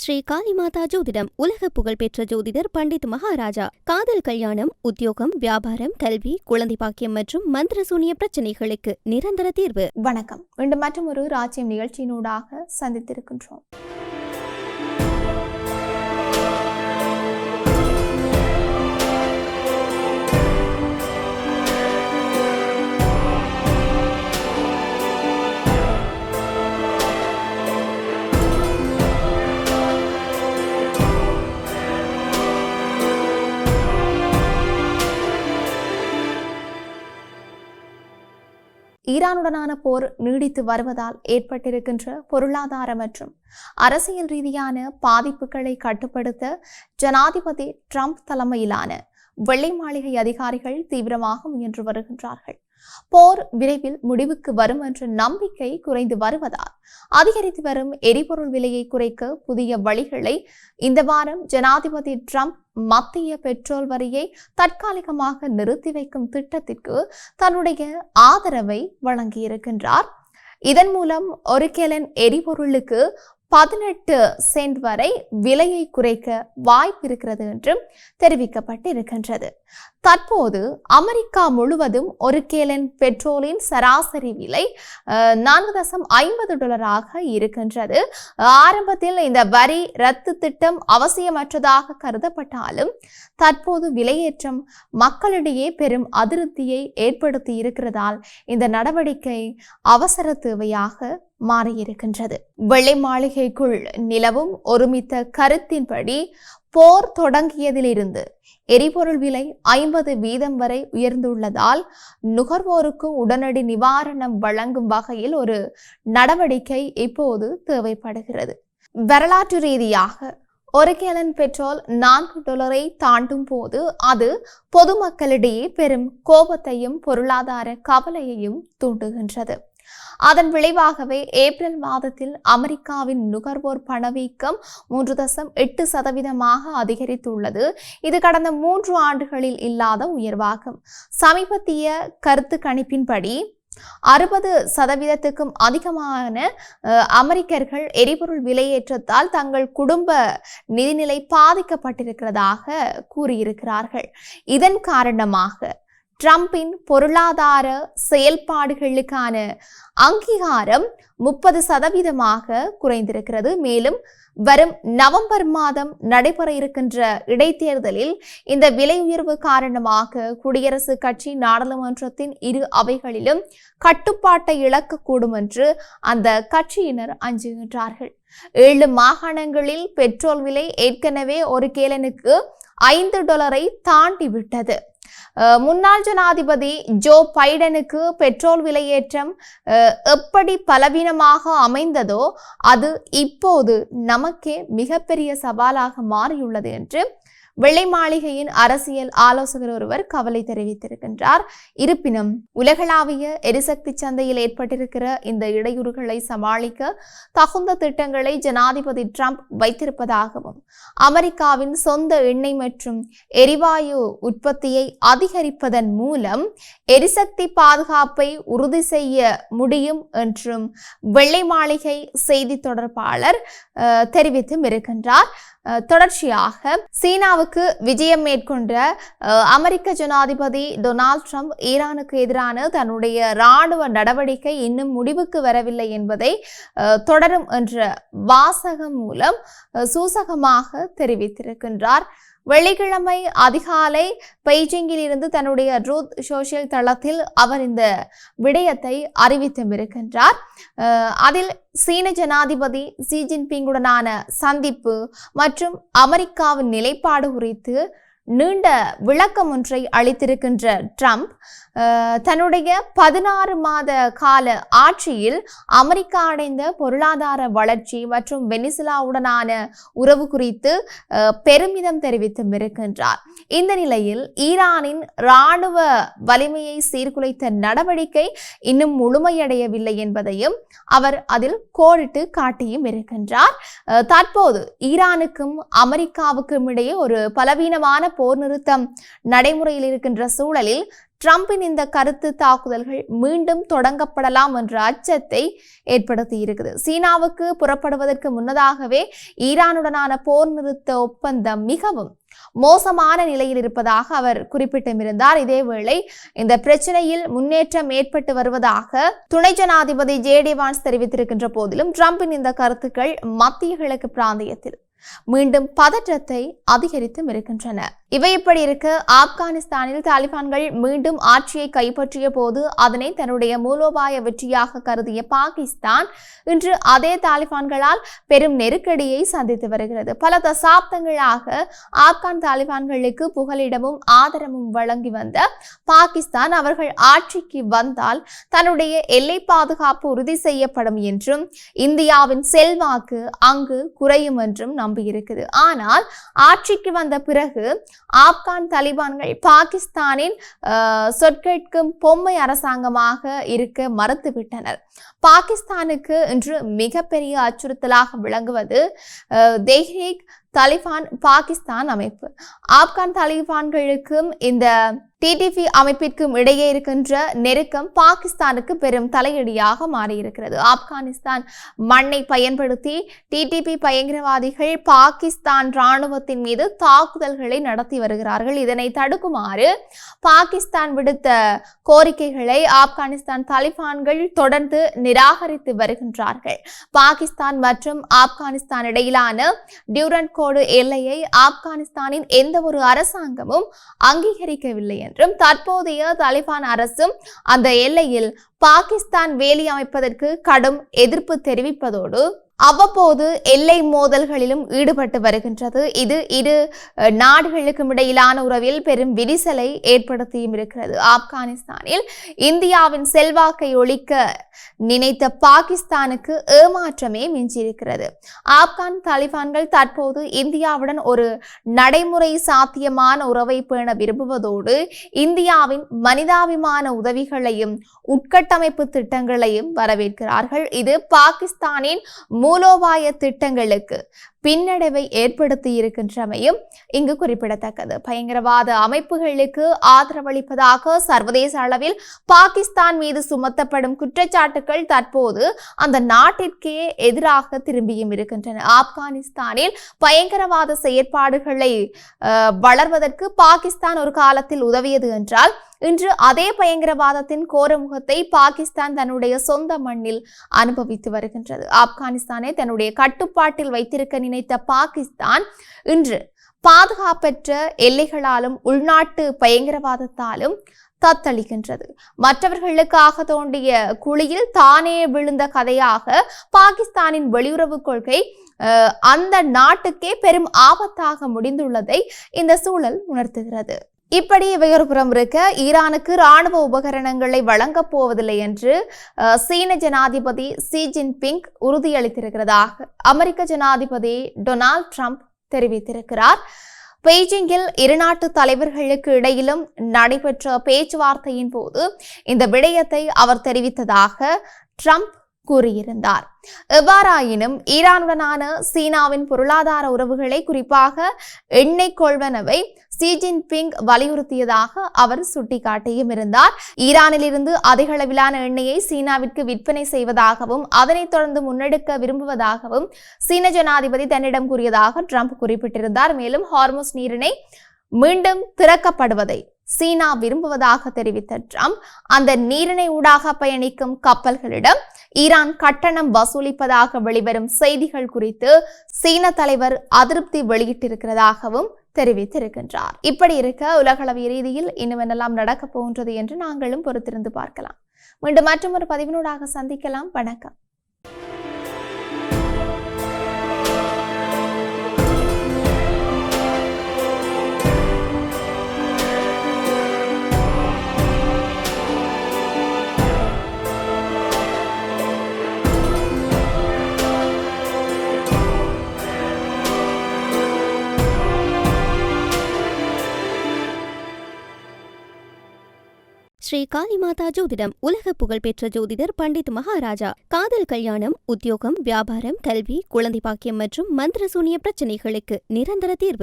ஸ்ரீ காளிமாதா ஜோதிடம் உலக புகழ்பெற்ற ஜோதிடர் பண்டித் மகாராஜா. காதல், கல்யாணம், உத்தியோகம், வியாபாரம், கல்வி, குழந்தை பாக்கியம் மற்றும் மந்திர சூனிய பிரச்சனைகளுக்கு நிரந்தர தீர்வு. வணக்கம். மீண்டும் மற்றும் ஒரு ராஜ்யம் நிகழ்ச்சியினூடாக சந்தித்திருக்கின்றோம். ஈரானுடனான போர் நீடித்து வருவதால் ஏற்பட்டிருக்கின்ற பொருளாதார மற்றும் அரசியல் ரீதியான பாதிப்புகளை கட்டுப்படுத்த ஜனாதிபதி ட்ரம்ப் தலைமையிலான வெள்ளை மாளிகை அதிகாரிகள் தீவிரமாக முயன்று வருகின்றார்கள். போர் விரைவில் முடிவுக்கு வரும் என்ற நம்பிக்கை குறைந்து வருவதால் அதிகரித்து வரும் எரிபொருள் விலையை குறைக்க புதிய வழிகளை இந்த வாரம் ஜனாதிபதி ட்ரம்ப் மத்திய பெட்ரோல் வரியை தற்காலிகமாக நிறுத்தி வைக்கும் திட்டத்திற்கு தன்னுடைய ஆதரவை வழங்கியிருக்கின்றார். இதன் மூலம் ஒரு கேலன் எரிபொருளுக்கு 18 சென்ட் வரை விலையை குறைக்க வாய்ப்பு இருக்கிறது என்றும் தெரிவிக்கப்பட்டிருக்கின்றது. தற்போது அமெரிக்கா முழுவதும் ஒரு கேலன் பெட்ரோலின் சராசரி விலை $4.50 இருக்கின்றது. ஆரம்பத்தில் இந்த வரி ரத்து திட்டம் அவசியமற்றதாக கருதப்பட்டாலும் தற்போது விலையேற்றம் மக்களிடையே பெரும் அதிருப்தியை ஏற்படுத்தி இருக்கிறதால் இந்த நடவடிக்கை அவசர தேவையாக மாறியிருக்கின்றது. வெள்ளை மாளிகைக்குள் நிலவும் ஒருமித்த கருத்தின்படி போர் தொடங்கியதிலிருந்து எரிபொருள் விலை 50% வரை உயர்ந்துள்ளதால் நுகர்வோருக்கு உடனடி நிவாரணம் வழங்கும் வகையில் ஒரு நடவடிக்கை இப்போது தேவைப்படுகிறது. வரலாற்று ரீதியாக ஒரு கேலன் பெட்ரோல் $4 தாண்டும் போது அது பொதுமக்களிடையே பெரும் கோபத்தையும் பொருளாதார கவலையையும் தூண்டுகின்றது. அதன் விளைவாகவே ஏப்ரல் மாதத்தில் அமெரிக்காவின் நுகர்வோர் பணவீக்கம் 3.8% அதிகரித்துள்ளது. இது கடந்த 3 ஆண்டுகளில் இல்லாத உயர்வாகும். சமீபத்திய கருத்து கணிப்பின்படி 60%க்கும் அதிகமான அமெரிக்கர்கள் எரிபொருள் விலையேற்றத்தால் தங்கள் குடும்ப நிதிநிலை பாதிக்கப்பட்டிருக்கிறதாக கூறியிருக்கிறார்கள். இதன் காரணமாக ட்ரம்பின் பொருளாதார செயல்பாடுகளுக்கான அங்கீகாரம் 30% குறைந்திருக்கிறது. மேலும் வரும் நவம்பர் மாதம் நடைபெற இருக்கின்ற இடைத்தேர்தலில் இந்த விலை உயர்வு காரணமாக குடியரசுக் கட்சி நாடாளுமன்றத்தின் இரு அவைகளிலும் கட்டுப்பாட்டை இழக்கக்கூடும் என்று அந்த கட்சியினர் அஞ்சுகின்றார்கள். 7 மாகாணங்களில் பெட்ரோல் விலை ஏற்கனவே ஒரு கேலனுக்கு $5 தாண்டிவிட்டது. முன்னாள் ஜனாதிபதி ஜோ பைடனுக்கு பெட்ரோல் விலையேற்றம் எப்படி பலவீனமாக அமைந்ததோ அது இப்போது நமக்கே மிகப்பெரிய சவாலாக மாறியுள்ளது என்று வெள்ளை மாளிகையின் அரசியல் ஆலோசகர் ஒருவர் கவலை தெரிவித்திருக்கின்றார். இருப்பினும் உலகளாவிய எரிசக்தி சந்தையில் ஏற்பட்டிருக்கிற இந்த இடையூறுகளை சமாளிக்க தகுந்த திட்டங்களை ஜனாதிபதி ட்ரம்ப் வைத்திருப்பதாகவும் அமெரிக்காவின் சொந்த எண்ணெய் மற்றும் எரிவாயு உற்பத்தியை அதிகரிப்பதன் மூலம் எரிசக்தி பாதுகாப்பை உறுதி செய்ய முடியும் என்றும் வெள்ளை மாளிகை செய்தி தொடர்பாளர் தெரிவித்தும் இருக்கின்றார். தொடர்ச்சியாக சீனாவுக்கு விஜயம் மேற்கொண்ட அமெரிக்க ஜனாதிபதி டொனால்ட் ட்ரம்ப் ஈரானுக்கு எதிரான தன்னுடைய இராணுவ நடவடிக்கை இன்னும் முடிவுக்கு வரவில்லை என்பதை தொடரும் என்ற வாசகம் மூலம் சூசகமாக தெரிவித்திருக்கின்றார். வெள்ளிக்கிழமை அதிகாலை பெய்ஜிங்கில் இருந்து தன்னுடைய ட்ரூத் சோஷியல் தளத்தில் அவர் இந்த விடயத்தை அறிவித்திருக்கின்றார். அதில் சீன ஜனாதிபதி ஷி ஜின்பிங்குடனான சந்திப்பு மற்றும் அமெரிக்காவின் நிலைப்பாடு குறித்து நீண்ட விளக்கம் ஒன்றை அளித்திருக்கின்ற ட்ரம்ப் தன்னுடைய 16 மாத கால ஆட்சியில் அமெரிக்கா அடைந்த பொருளாதார வளர்ச்சி மற்றும் வெனிசுலாவுடனான உறவு குறித்து பெருமிதம் தெரிவித்தும் இருக்கின்றார். இந்த நிலையில் ஈரானின் இராணுவ வலிமையை சீர்குலைத்த நடவடிக்கை இன்னும் முழுமையடையவில்லை என்பதையும் அவர் அதில் கோடிட்டு காட்டியும் இருக்கின்றார். தற்போது ஈரானுக்கும் அமெரிக்காவுக்கும் இடையே ஒரு பலவீனமான போர் நிறுத்தம் நடைமுறையில் இருக்கின்ற சூழலில் ட்ரம்பின் இந்த கருத்து தாக்குதல்கள் மீண்டும் தொடங்கப்படலாம் என்ற அச்சத்தை ஏற்படுத்தி இருக்குது. சீனாவுக்கு புறப்படுவதற்கு முன்னதாகவே ஈரானுடனான போர் நிறுத்த ஒப்பந்தம் மிகவும் மோசமான நிலையில் இருப்பதாக அவர் குறிப்பிட்டிருந்தார். இதேவேளை இந்த பிரச்சனையில் முன்னேற்றம் ஏற்பட்டு வருவதாக துணை ஜனாதிபதி ஜே.டி. வான்ஸ் தெரிவித்திருக்கின்ற போதிலும் ட்ரம்பின் இந்த கருத்துக்கள் மத்திய கிழக்கு பிராந்தியத்தில் மீண்டும் பதற்றத்தை அதிகரித்தும் இருக்கின்றன. இவை இப்படி இருக்க, ஆப்கானிஸ்தானில் தாலிபான்கள் மீண்டும் ஆட்சியை கைப்பற்றிய போது அதனை தன்னுடைய மூலோபாய வெற்றியாக கருதிய பாகிஸ்தான் இன்று அதே தாலிபான்களால் பெரும் நெருக்கடியை சந்தித்து வருகிறது. பல தசாப்தங்களாக ஆப்கான் தாலிபான்களுக்கு புகலிடமும் ஆதரவும் வழங்கி வந்த பாகிஸ்தான் அவர்கள் ஆட்சிக்கு வந்தால் தன்னுடைய எல்லை பாதுகாப்பு உறுதி செய்யப்படும் என்றும் இந்தியாவின் செல்வாக்கு அங்கு குறையும் என்றும் நம்பியிருக்குது. ஆனால் ஆட்சிக்கு வந்த பிறகு ஆப்கான் தாலிபான்கள் பாகிஸ்தானின் சொற்கேட்கும் பொம்மை அரசாங்கமாக இருக்க மறுத்துவிட்டனர். பாகிஸ்தானுக்கு இன்று மிகப்பெரிய அச்சுறுத்தலாக விளங்குவது தெஹ்ரீக் தாலிபான் பாகிஸ்தான் அமைப்பு. ஆப்கான் தாலிபான்களுக்கும் இந்த டிடிபி அமைப்பிற்கும் இடையே இருக்கின்ற நெருக்கம் பாகிஸ்தானுக்கு பெரும் தலையடியாக மாறியிருக்கிறது. ஆப்கானிஸ்தான் மண்ணை பயன்படுத்தி டிடிபி பயங்கரவாதிகள் பாகிஸ்தான் இராணுவத்தின் மீது தாக்குதல்களை நடத்தி வருகிறார்கள். இதனை தடுக்குமாறு பாகிஸ்தான் விடுத்த கோரிக்கைகளை ஆப்கானிஸ்தான் தாலிபான்கள் தொடர்ந்து நிராகரித்து வருகின்றார்கள். பாகிஸ்தான் மற்றும் ஆப்கானிஸ்தான் இடையிலான டியூரண்ட் கோடு எல்லையை ஆப்கானிஸ்தானின் எந்த ஒரு அரசாங்கமும் அங்கீகரிக்கவில்லை என்றும் தற்போதைய தாலிபான் அரசும் அந்த எல்லையில் பாகிஸ்தான் வேலி அமைப்பதற்கு கடும் எதிர்ப்பு தெரிவிப்பதோடு அவ்வப்போது எல்லை மோதல்களிலும் ஈடுபட்டு வருகின்றது. இது இரு நாடுகளுக்கும் இடையிலான உறவில் பெரும் விரிசலை ஏற்படுத்தியும் இருக்கிறது. ஆப்கானிஸ்தானில் இந்தியாவின் செல்வாக்கை ஒழிக்க நினைத்த பாகிஸ்தானுக்கு ஏமாற்றமே மிஞ்சியிருக்கிறது. ஆப்கான் தாலிபான்கள் தற்போது இந்தியாவுடன் ஒரு நடைமுறை சாத்தியமான உறவை பேண விரும்புவதோடு இந்தியாவின் மனிதாபிமான உதவிகளையும் உட்கட்டமைப்பு திட்டங்களையும் வரவேற்கிறார்கள். இது பாகிஸ்தானின் மூலோபாய திட்டங்களுக்கு பின்னடைவை ஏற்படுத்தி இருக்கின்றமையும் இங்கு குறிப்பிடத்தக்கது. பயங்கரவாத அமைப்புகளுக்கு ஆதரவளிப்பதாக சர்வதேச அளவில் பாகிஸ்தான் மீது சுமத்தப்படும் குற்றச்சாட்டுகள் தற்போது அந்த நாட்டிற்கே எதிராக திரும்பியும் இருக்கின்றன. ஆப்கானிஸ்தானில் பயங்கரவாத செயற்பாடுகளை வளர்வதற்கு பாகிஸ்தான் ஒரு காலத்தில் உதவியது என்றால் இன்று அதே பயங்கரவாதத்தின் கோரமுகத்தை பாகிஸ்தான் தன்னுடைய சொந்த மண்ணில் அனுபவித்து வருகின்றது. ஆப்கானிஸ்தானை தன்னுடைய கட்டுப்பாட்டில் வைத்திருக்க நினைத்த பாகிஸ்தான் இன்று பாதுகாப்பற்ற எல்லைகளாலும் உள்நாட்டு பயங்கரவாதத்தாலும் தத்தளிக்கின்றது. மற்றவர்களுக்காக தோண்டிய குழியில் தானே விழுந்த கதையாக பாகிஸ்தானின் வெளியுறவு கொள்கை அந்த நாட்டுக்கே பெரும் ஆபத்தாக முடிந்துள்ளதை இந்த சூழல் உணர்த்துகிறது. இப்படி இவையொரு புறம் இருக்க, ஈரானுக்கு இராணுவ உபகரணங்களை வழங்கப் போவதில்லை என்று சீன ஜனாதிபதி ஷி ஜின்பிங் உறுதியளித்திருக்கிறதாக அமெரிக்க ஜனாதிபதி டொனால்ட் ட்ரம்ப் தெரிவித்திருக்கிறார். பெய்ஜிங்கில் இருநாட்டு தலைவர்களுக்கு இடையிலும் நடைபெற்ற பேச்சுவார்த்தையின் போது இந்த விடயத்தை அவர் தெரிவித்ததாக ட்ரம்ப் கூறியிருந்தார். எவ்வாறாயினும் ஈரானுடனான சீனாவின் பொருளாதார உறவுகளை, குறிப்பாக எண்ணெய் கொள்வனவை ஷி ஜின்பிங் வலியுறுத்தியதாக அவர் சுட்டிக்காட்டியும் இருந்தார். ஈரானிலிருந்து அதிக அளவிலான எண்ணெயை சீனாவிற்கு விற்பனை செய்வதாகவும் அதனைத் தொடர்ந்து முன்னெடுக்க விரும்புவதாகவும் சீன ஜனாதிபதி தன்னிடம் கூறியதாக ட்ரம்ப் குறிப்பிட்டிருந்தார். மேலும் ஹார்முஸ் நீரிணை மீண்டும் திறக்கப்படுவதை சீனா விரும்புவதாக தெரிவித்த ட்ரம்ப் அந்த நீரிணை ஊடாக பயணிக்கும் கப்பல்களிடம் ஈரான் கட்டணம் வசூலிப்பதாக வெளிவரும் செய்திகள் குறித்து சீன தலைவர் அதிருப்தி வெளியிட்டிருக்கிறதாகவும் தெரிவித்திருக்கின்றார். இப்படி இருக்க, உலகளவிய ரீதியில் இன்னும் என்னெல்லாம் நடக்க போகின்றது என்று நாங்களும் பொறுத்திருந்து பார்க்கலாம். மீண்டும் மற்றொரு பதிவினூடாக சந்திக்கலாம். வணக்கம். ஸ்ரீ காளிமாதா ஜோதிடம் உலக புகழ்பெற்ற ஜோதிடர் பண்டித் மகாராஜா. காதல், கல்யாணம், உத்தியோகம், வியாபாரம், கல்வி, குழந்தை பாக்கியம் மற்றும் மந்திர சூனிய பிரச்சனைகளுக்கு நிரந்தர தீர்வு.